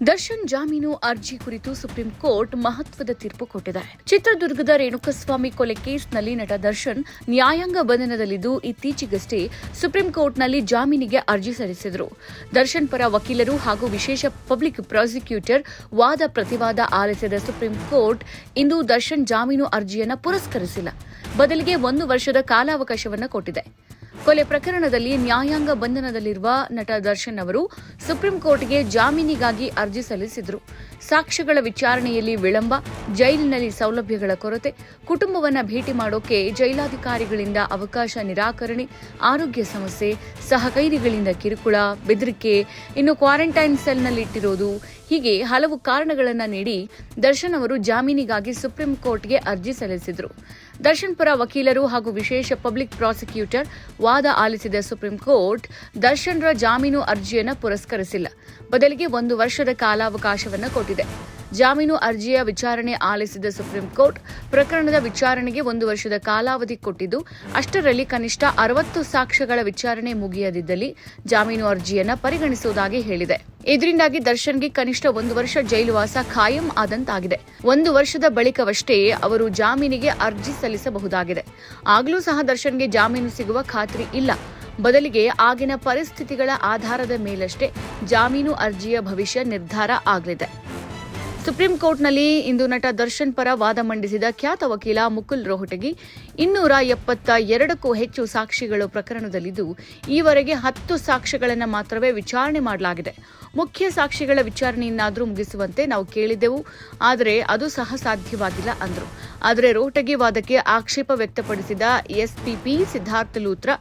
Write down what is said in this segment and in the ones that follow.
ದರ್ಶನ್ ಜಾಮೀನು ಅರ್ಜಿ ಕುರಿತು ಸುಪ್ರೀಂ ಕೋರ್ಟ್ ಮಹತ್ವದ ತೀರ್ಪು ಕೊಟ್ಟಿದೆ. ಚಿತ್ರದುರ್ಗದ ರೇಣುಕಸ್ವಾಮಿ ಕೊಲೆ ಕೇಸ್ನಲ್ಲಿ ನಟ ದರ್ಶನ್ ನ್ಯಾಯಾಂಗ ಬಂಧನದಲ್ಲಿದ್ದು ಇತ್ತೀಚೆಗಷ್ಟೇ ಸುಪ್ರೀಂ ಕೋರ್ಟ್ನಲ್ಲಿ ಜಾಮೀನಿಗೆ ಅರ್ಜಿ ಸಲ್ಲಿಸಿದರು. ದರ್ಶನ್ ಪರ ವಕೀಲರು ಹಾಗೂ ವಿಶೇಷ ಪಬ್ಲಿಕ್ ಪ್ರಾಸಿಕ್ಯೂಟರ್ ವಾದ ಪ್ರತಿವಾದ ಆಲಿಸಿದ ಸುಪ್ರೀಂ ಕೋರ್ಟ್ ಇಂದು ದರ್ಶನ್ ಜಾಮೀನು ಅರ್ಜಿಯನ್ನು ಪುರಸ್ಕರಿಸಿಲ್ಲ. ಬದಲಿಗೆ 1 ವರ್ಷದ ಕಾಲಾವಕಾಶವನ್ನು ಕೊಟ್ಟಿದೆ. ಕೊಲೆ ಪ್ರಕರಣದಲ್ಲಿ ನ್ಯಾಯಾಂಗ ಬಂಧನದಲ್ಲಿರುವ ನಟ ದರ್ಶನ್ ಅವರು ಸುಪ್ರೀಂ ಕೋರ್ಟ್ಗೆ ಜಾಮೀನಿಗಾಗಿ ಅರ್ಜಿ ಸಲ್ಲಿಸಿದರು. ಸಾಕ್ಷ್ಯಗಳ ವಿಚಾರಣೆಯಲ್ಲಿ ವಿಳಂಬ, ಜೈಲಿನಲ್ಲಿ ಸೌಲಭ್ಯಗಳ ಕೊರತೆ, ಕುಟುಂಬವನ್ನು ಭೇಟಿ ಮಾಡೋಕೆ ಜೈಲಾಧಿಕಾರಿಗಳಿಂದ ಅವಕಾಶ ನಿರಾಕರಣೆ, ಆರೋಗ್ಯ ಸಮಸ್ಯೆ, ಸಹಕೈದಿಗಳಿಂದ ಕಿರುಕುಳ, ಬೆದರಿಕೆ, ಇನ್ನು ಕ್ವಾರಂಟೈನ್ ಸೆಲ್ನಲ್ಲಿಟ್ಟಿರೋದು ಹೀಗೆ ಹಲವು ಕಾರಣಗಳನ್ನು ನೀಡಿ ದರ್ಶನ್ ಅವರು ಜಾಮೀನಿಗಾಗಿ ಸುಪ್ರೀಂ ಕೋರ್ಟ್ಗೆ ಅರ್ಜಿ ಸಲ್ಲಿಸಿದರು. ದರ್ಶನ್ ಪರ ವಕೀಲರು ಹಾಗೂ ವಿಶೇಷ ಪಬ್ಲಿಕ್ ಪ್ರಾಸಿಕ್ಯೂಟರ್ ವಾದ ಆಲಿಸಿದ ಸುಪ್ರೀಂ ಕೋರ್ಟ್ ದರ್ಶನ್ರ ಜಾಮೀನು ಅರ್ಜಿಯನ್ನು ಪುರಸ್ಕರಿಸಿಲ್ಲ. ಬದಲಿಗೆ 1 ವರ್ಷದ ಕಾಲಾವಕಾಶವನ್ನು ಕೊಟ್ಟಿದೆ. ಜಾಮೀನು ಅರ್ಜಿಯ ವಿಚಾರಣೆ ಆಲಿಸಿದ ಸುಪ್ರೀಂ ಕೋರ್ಟ್ ಪ್ರಕರಣದ ವಿಚಾರಣೆಗೆ 1 ವರ್ಷದ ಕಾಲಾವಧಿ ಕೊಟ್ಟಿದ್ದು, ಅಷ್ಟರಲ್ಲಿ ಕನಿಷ್ಠ 60 ಸಾಕ್ಷ್ಯಗಳ ವಿಚಾರಣೆ ಮುಗಿಯದಿದ್ದಲ್ಲಿ ಜಾಮೀನು ಅರ್ಜಿಯನ್ನು ಪರಿಗಣಿಸುವುದಾಗಿ ಹೇಳಿದೆ. ಇದರಿಂದಾಗಿ ದರ್ಶನ್ಗೆ ಕನಿಷ್ಠ 1 ವರ್ಷ ಜೈಲುವಾಸ ಖಾಯಂ ಆದಂತಾಗಿದೆ. 1 ವರ್ಷದ ಬಳಿಕವಷ್ಟೇ ಅವರು ಜಾಮೀನಿಗೆ ಅರ್ಜಿ ಸಲ್ಲಿಸಬಹುದಾಗಿದೆ. ಆಗಲೂ ಸಹ ದರ್ಶನ್ಗೆ ಜಾಮೀನು ಸಿಗುವ ಖಾತ್ರಿ ಇಲ್ಲ. ಬದಲಿಗೆ ಆಗಿನ ಪರಿಸ್ಥಿತಿಗಳ ಆಧಾರದ ಮೇಲಷ್ಟೇ ಜಾಮೀನು ಅರ್ಜಿಯ ಭವಿಷ್ಯ ನಿರ್ಧಾರ ಆಗಲಿದೆ. ಸುಪ್ರೀಂ ಕೋರ್ಟ್ನಲ್ಲಿ ಇಂದು ನಟ ದರ್ಶನ್ ಪರ ವಾದ ಮಂಡಿಸಿದ ಖ್ಯಾತ ವಕೀಲ ಮುಕುಲ್ ರೋಹಟಗಿ 272ಕ್ಕೂ ಹೆಚ್ಚು ಸಾಕ್ಷಿಗಳು ಪ್ರಕರಣದಲ್ಲಿದ್ದು, ಈವರೆಗೆ 10 ಸಾಕ್ಷ್ಯಗಳನ್ನು ಮಾತ್ರವೇ ವಿಚಾರಣೆ ಮಾಡಲಾಗಿದೆ. ಮುಖ್ಯ ಸಾಕ್ಷಿಗಳ ವಿಚಾರಣೆಯನ್ನಾದರೂ ಮುಗಿಸುವಂತೆ ನಾವು ಕೇಳಿದ್ದೆವು, ಆದರೆ ಅದು ಸಹ ಸಾಧ್ಯವಾಗಿಲ್ಲ ಅಂದರು. ಆದರೆ ರೋಹಟಗಿ ವಾದಕ್ಕೆ ಆಕ್ಷೇಪ ವ್ಯಕ್ತಪಡಿಸಿದ ಎಸ್ಪಿಪಿ ಸಿದ್ಧಾರ್ಥ ಲೂತ್ರಾ,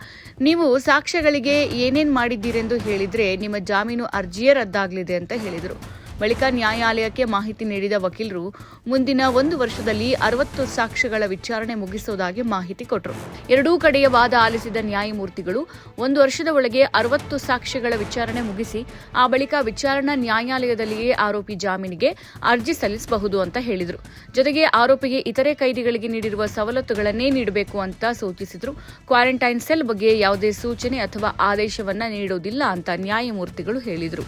ನೀವು ಸಾಕ್ಷ್ಯಗಳಿಗೆ ಏನೇನ್ ಮಾಡಿದ್ದೀರೆಂದು ಹೇಳಿದ್ರೆ ನಿಮ್ಮ ಜಾಮೀನು ಅರ್ಜಿಯೇ ರದ್ದಾಗಲಿದೆ ಅಂತ ಹೇಳಿದರು. ಬಳಿಕ ನ್ಯಾಯಾಲಯಕ್ಕೆ ಮಾಹಿತಿ ನೀಡಿದ ವಕೀಲರು ಮುಂದಿನ 1 ವರ್ಷದಲ್ಲಿ 60 ಸಾಕ್ಷ್ಯಗಳ ವಿಚಾರಣೆ ಮುಗಿಸುವುದಾಗಿ ಮಾಹಿತಿ ಕೊಟ್ಟರು. ಎರಡೂ ಕಡೆಯ ವಾದ ಆಲಿಸಿದ ನ್ಯಾಯಮೂರ್ತಿಗಳು 1 ವರ್ಷದ ಒಳಗೆ 60 ಸಾಕ್ಷ್ಯಗಳ ವಿಚಾರಣೆ ಮುಗಿಸಿ ಆ ಬಳಿಕ ವಿಚಾರಣಾ ನ್ಯಾಯಾಲಯದಲ್ಲಿಯೇ ಆರೋಪಿ ಜಾಮೀನಿಗೆ ಅರ್ಜಿ ಸಲ್ಲಿಸಬಹುದು ಅಂತ ಹೇಳಿದರು. ಜೊತೆಗೆ ಆರೋಪಿಗೆ ಇತರೆ ಕೈದಿಗಳಿಗೆ ನೀಡಿರುವ ಸವಲತ್ತುಗಳನ್ನೇ ನೀಡಬೇಕು ಅಂತ ಸೂಚಿಸಿದರು. ಕ್ವಾರಂಟೈನ್ ಸೆಲ್ ಬಗ್ಗೆ ಯಾವುದೇ ಸೂಚನೆ ಅಥವಾ ಆದೇಶವನ್ನ ನೀಡುವುದಿಲ್ಲ ಅಂತ ನ್ಯಾಯಮೂರ್ತಿಗಳು ಹೇಳಿದರು.